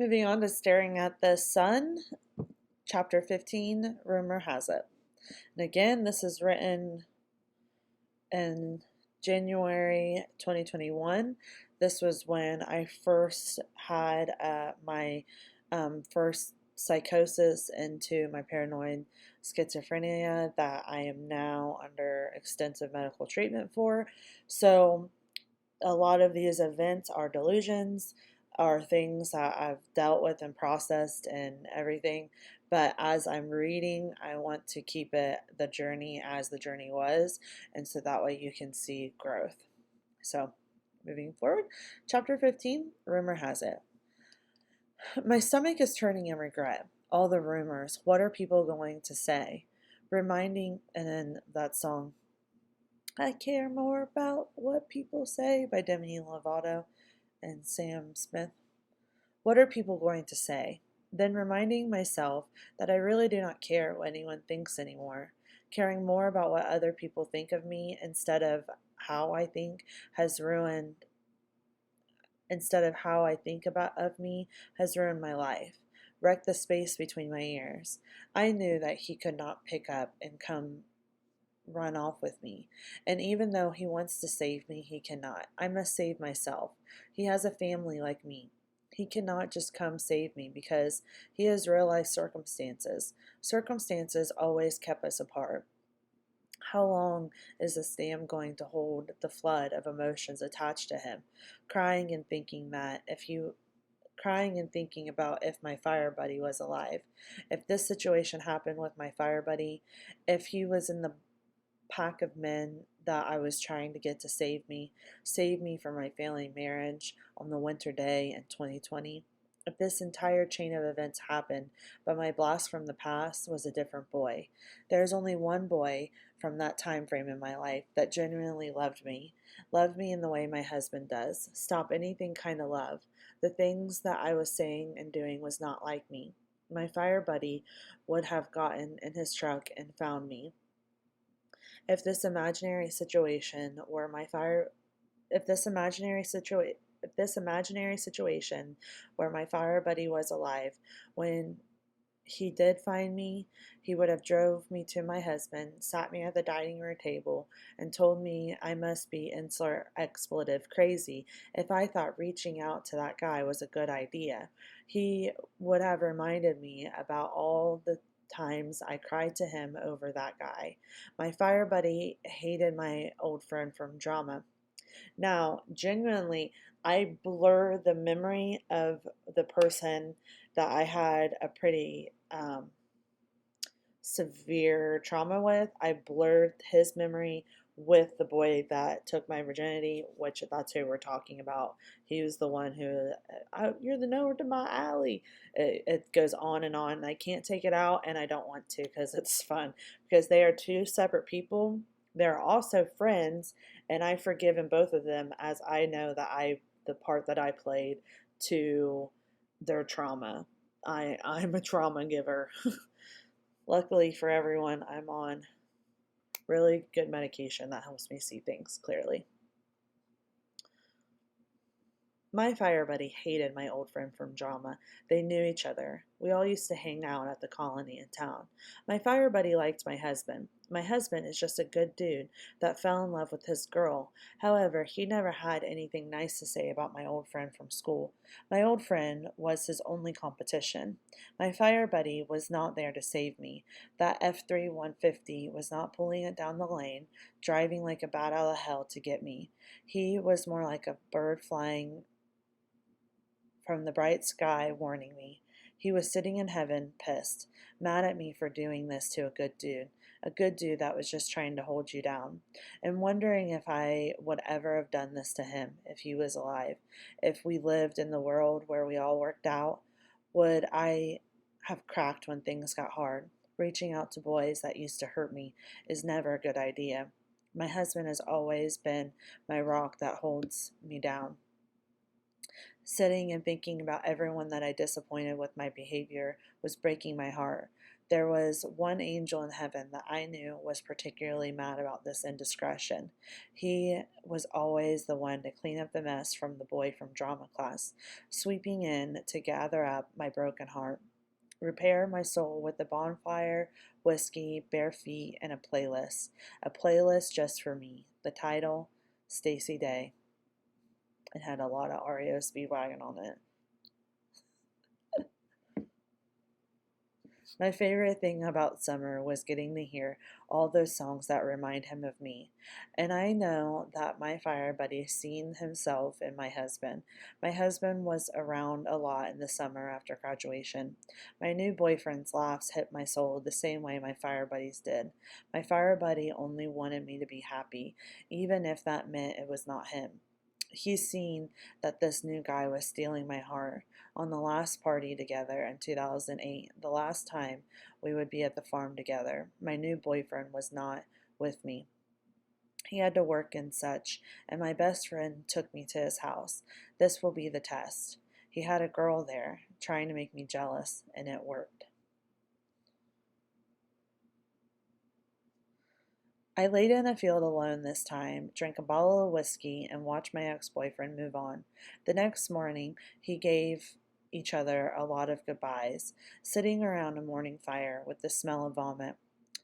Moving on to Staring at the Sun, chapter 15, Rumor Has It. And again, this is written in January 2021. This was when I first had my first psychosis into my paranoid schizophrenia that I am now under extensive medical treatment for. So, a lot of these events are delusions, are things that I've dealt with and processed and everything. But as I'm reading, I want to keep it the journey as the journey was, and so that way you can see growth. So, moving forward, chapter 15, Rumor Has It. My stomach is turning in regret. All the rumors. What are people going to say? Reminding, and then that song, I care more about what people say by Demi Lovato and Sam Smith. What are people going to say? Then reminding myself that I really do not care what anyone thinks anymore. Caring more about what other people think of me how I think has ruined instead of how I think about of me has ruined my life. Wrecked the space between my ears. I knew that he could not pick up and come run off with me. And even though he wants to save me, he cannot. I must save myself. He has a family like me. He cannot just come save me because he has realized circumstances. Circumstances always kept us apart. How long is this dam going to hold the flood of emotions attached to him? Crying and thinking that if you crying and thinking about if my fire buddy was alive. If this situation happened with my fire buddy, if he was in the pack of men that I was trying to get to save me from my failing marriage on the winter day in 2020. If this entire chain of events happened, but my blast from the past was a different boy. There is only one boy from that time frame in my life that genuinely loved me in the way my husband does. Stop anything kind of love. The things that I was saying and doing was not like me. My fire buddy would have gotten in his truck and found me. If this imaginary situation were my fire if this imaginary situation where my fire buddy was alive, when he did find me, he would have drove me to my husband, sat me at the dining room table, and told me I must be insert expletive crazy if I thought reaching out to that guy was a good idea. He would have reminded me about all the times I cried to him over that guy. My fire buddy hated my old friend from drama. Now, genuinely, I blur the memory of the person that I had a pretty severe trauma with. I blurred his memory with the boy that took my virginity, which that's who we're talking about. He was the one who, you're the nowhere to my alley. It goes on and on. I can't take it out, and I don't want to because it's fun. Because they are two separate people. They're also friends, and I've forgiven both of them as I know that the part that I played to their trauma. I'm a trauma giver. Luckily for everyone, I'm on really good medication that helps me see things clearly. My fire buddy hated my old friend from drama. They knew each other. We all used to hang out at the colony in town. My fire buddy liked my husband. My husband is just a good dude that fell in love with his girl. However, he never had anything nice to say about my old friend from school. My old friend was his only competition. My fire buddy was not there to save me. That F3 150 was not pulling it down the lane, driving like a bat out of hell to get me. He was more like a bird flying from the bright sky warning me. He was sitting in heaven, pissed, mad at me for doing this to a good dude that was just trying to hold you down, and wondering if I would ever have done this to him if he was alive. If we lived in the world where we all worked out, would I have cracked when things got hard? Reaching out to boys that used to hurt me is never a good idea. My husband has always been my rock that holds me down. Sitting and thinking about everyone that I disappointed with my behavior was breaking my heart. There was one angel in heaven that I knew was particularly mad about this indiscretion. He was always the one to clean up the mess from the boy from drama class, sweeping in to gather up my broken heart, repair my soul with a bonfire, whiskey, bare feet, and a playlist. A playlist just for me. The title, Stacy Day. It had a lot of REO Speedwagon on it. My favorite thing about summer was getting to hear all those songs that remind him of me. And I know that my fire buddy seen himself in my husband. My husband was around a lot in the summer after graduation. My new boyfriend's laughs hit my soul the same way my fire buddies did. My fire buddy only wanted me to be happy, even if that meant it was not him. He's seen that this new guy was stealing my heart. On the last party together in 2008, the last time we would be at the farm together, my new boyfriend was not with me. He had to work and such, and my best friend took me to his house. This will be the test. He had a girl there, trying to make me jealous, and it worked. I laid in a field alone this time, drank a bottle of whiskey, and watched my ex-boyfriend move on. The next morning, he gave each other a lot of goodbyes, sitting around a morning fire with the smell of vomit.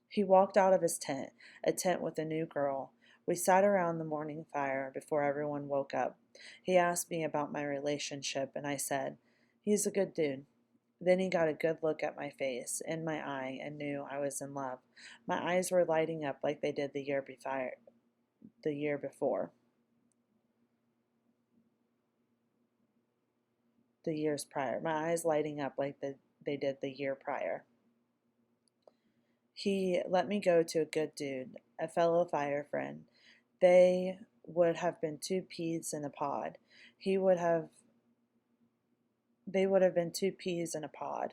He walked out of his tent, a tent with a new girl. We sat around the morning fire before everyone woke up. He asked me about my relationship, and I said, "He's a good dude." Then he got a good look at my face, in my eye, and knew I was in love. My eyes were lighting up like they did the year before, the years prior. My eyes lighting up like they did the year prior. He let me go to a good dude, a fellow fire friend. They would have been two peas in a pod. He would have They would have been two peas in a pod.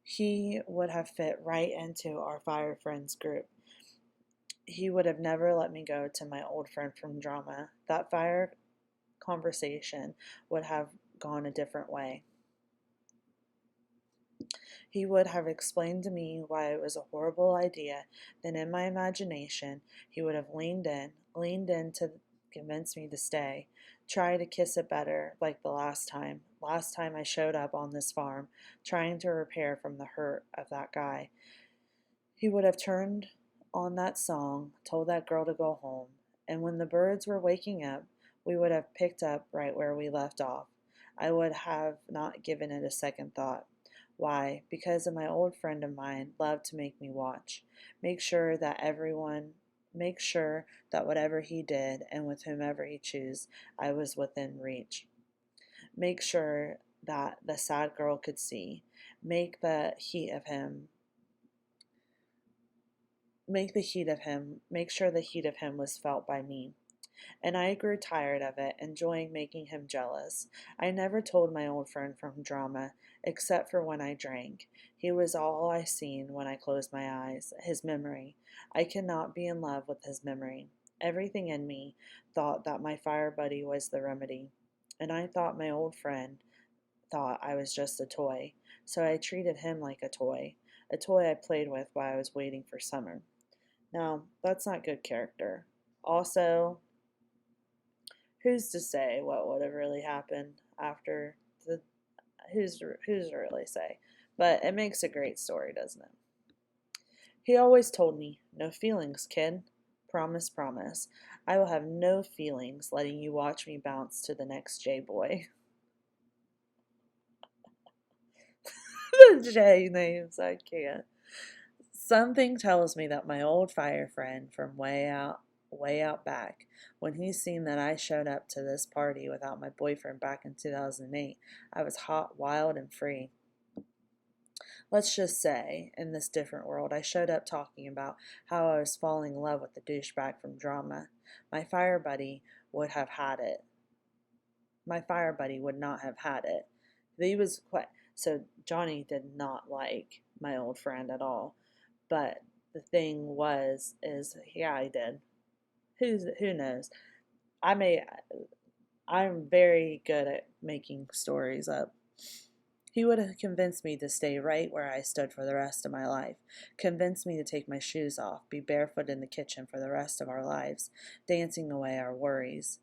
He would have fit right into our fire friends group. He would have never let me go to my old friend from drama. That fire conversation would have gone a different way. He would have explained to me why it was a horrible idea. Then, in my imagination, he would have leaned in to convince me to stay, try to kiss it better, like the last time. Last time I showed up on this farm, trying to repair from the hurt of that guy. He would have turned on that song, told that girl to go home, and when the birds were waking up, we would have picked up right where we left off. I would have not given it a second thought. Why? Because my old friend of mine loved to make me watch. Make sure that whatever he did and with whomever he chose, I was within reach. Make sure that the sad girl could see. Make the heat of him make sure the heat of him was felt by me. And I grew tired of it, enjoying making him jealous. I never told my old friend from drama, except for when I drank. He was all I seen when I closed my eyes, his memory. I cannot be in love with his memory. Everything in me thought that my fire buddy was the remedy, and I thought my old friend thought I was just a toy, so I treated him like a toy I played with while I was waiting for summer. Now, that's not good character. Also, who's to say what would have really happened after the who's to really say? But it makes a great story, doesn't it? He always told me, "No feelings, kid. Promise, promise. I will have no feelings letting you watch me bounce to the next J boy." The J names, I can't. Something tells me that my old fire friend from way out back, when he seen that I showed up to this party without my boyfriend back in 2008, I was hot, wild, and free. Let's just say, in this different world, I showed up talking about how I was falling in love with the douchebag from drama. My fire buddy would have had it. My fire buddy would not have had it. He was quite so Johnny did not like my old friend at all. But the thing is yeah, I did. Who knows? I may I'm very good at making stories up. He would have convinced me to stay right where I stood for the rest of my life, convinced me to take my shoes off, be barefoot in the kitchen for the rest of our lives, dancing away our worries.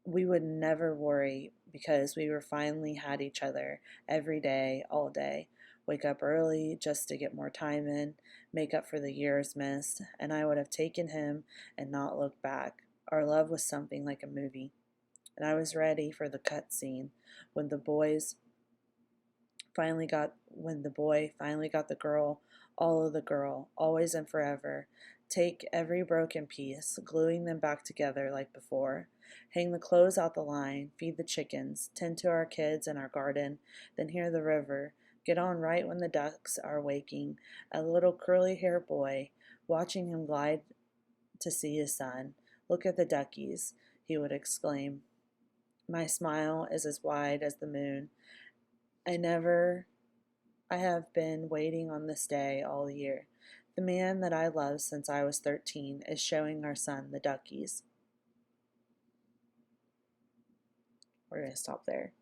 We would never worry because we were finally had each other every day, all day. Wake up early just to get more time in, make up for the years missed, and I would have taken him and not looked back. Our love was something like a movie, and I was ready for the cut scene when the boy finally got the girl, all of the girl, always and forever. Take every broken piece, gluing them back together like before. Hang the clothes out the line, feed the chickens, tend to our kids and our garden, then hear the river. Get on right when the ducks are waking. A little curly-haired boy, watching him glide to see his son. Look at the duckies, he would exclaim. My smile is as wide as the moon. I have been waiting on this day all year. The man that I loved since I was 13 is showing our son the duckies. We're going to stop there.